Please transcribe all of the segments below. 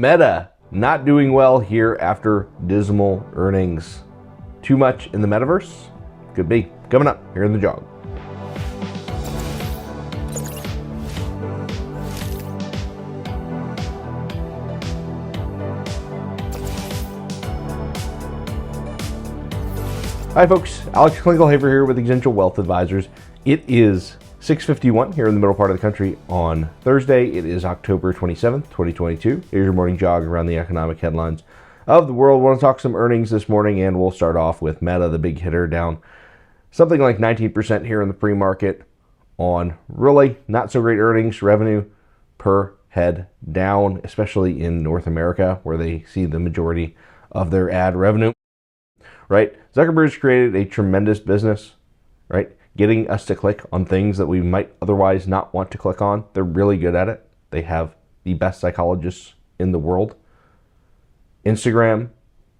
Meta not doing well here after dismal earnings. Too much in the metaverse? Could be. Coming up here in the jog. Hi folks, Alex Klingelhoeffer here with Exencial Wealth Advisors. It is 6:51 here in the middle part of the country on Thursday. It is October 27th, 2022. Here's your morning jog around the economic headlines of the world. I want to talk some earnings this morning, and we'll start off with Meta, the big hitter, down something like 19% here in the pre-market on really not so great earnings. Revenue per head down, especially in North America, where they see the majority of their ad revenue. Right? Zuckerberg's created a tremendous business, right? Getting us to click on things that we might otherwise not want to click on. They're really good at it. They have the best psychologists in the world. Instagram,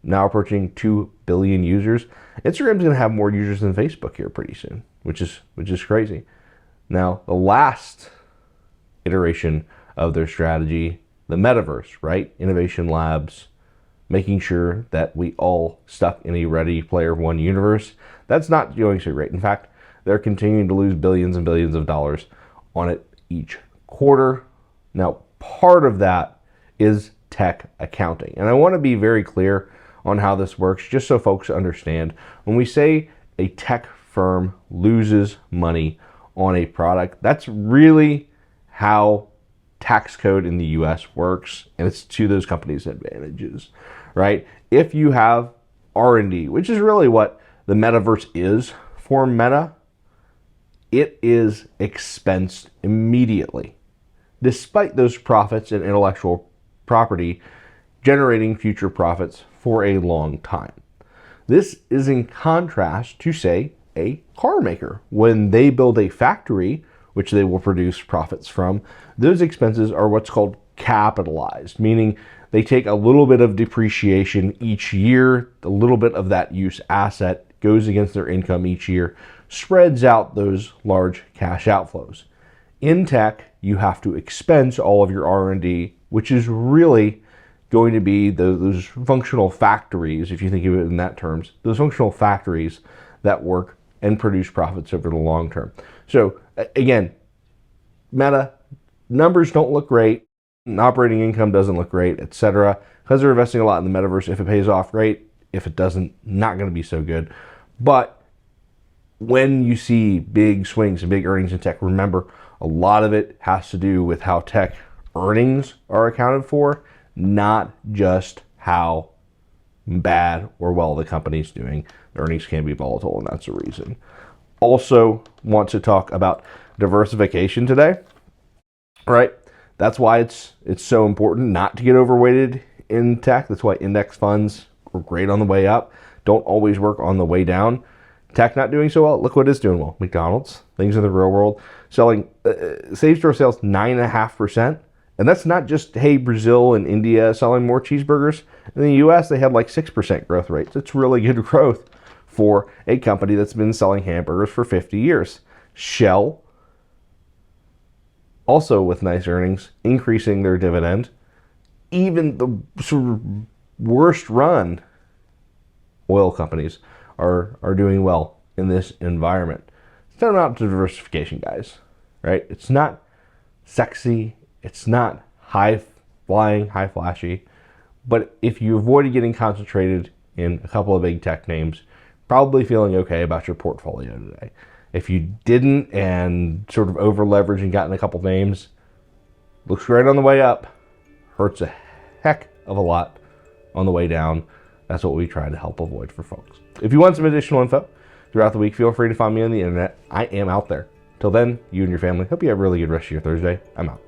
now approaching 2 billion users. Instagram's going to have more users than Facebook here pretty soon, which is crazy. Now, the last iteration of their strategy, the metaverse, right? Innovation labs, making sure that we all stuck in a Ready Player One universe. That's not going so great. In fact, they're continuing to lose billions and billions of dollars on it each quarter. Now, part of that is tech accounting. And I want to be very clear on how this works, just so folks understand. When we say a tech firm loses money on a product, that's really how tax code in the US works, and it's to those companies' advantages, right? If you have R&D, which is really what the metaverse is for Meta, it is expensed immediately, despite those profits in intellectual property generating future profits for a long time. This is in contrast to, say, a car maker. When they build a factory, which they will produce profits from, those expenses are what's called capitalized, meaning they take a little bit of depreciation each year, a little bit of that use asset goes against their income each year, spreads out those large cash outflows. In tech, you have to expense all of your R&D, which is really going to be those functional factories, if you think of it in that terms, those functional factories that work and produce profits over the long term. So again, Meta, numbers don't look great, operating income doesn't look great, etc. Because they're investing a lot in the metaverse. If it pays off, great. If it doesn't, not going to be so good. But when you see big swings and big earnings in tech, remember, a lot of it has to do with how tech earnings are accounted for, not just how bad or well the company's doing. The earnings can be volatile, and that's the reason. Also want to talk about diversification today, right? That's why it's so important not to get overweighted in tech. That's why index funds are great on the way up, don't always work on the way down. Tech not doing so well. Look what is doing well. McDonald's, things in the real world, selling same-store sales 9.5%. And that's not just, hey, Brazil and India selling more cheeseburgers. In the US, they had like 6% growth rates. It's really good growth for a company that's been selling hamburgers for 50 years. Shell, also with nice earnings, increasing their dividend. Even the sort of worst run oil companies are doing well in this environment. It's not about diversification, guys, right? It's not sexy. It's not high-flying, high-flashy. But if you avoided getting concentrated in a couple of big tech names, probably feeling okay about your portfolio today. If you didn't and sort of over-leveraged and gotten a couple names, looks great on the way up, hurts a heck of a lot on the way down. That's what we try to help avoid for folks. If you want some additional info throughout the week, feel free to find me on the internet. I am out there. Till then, you and your family, hope you have a really good rest of your Thursday. I'm out.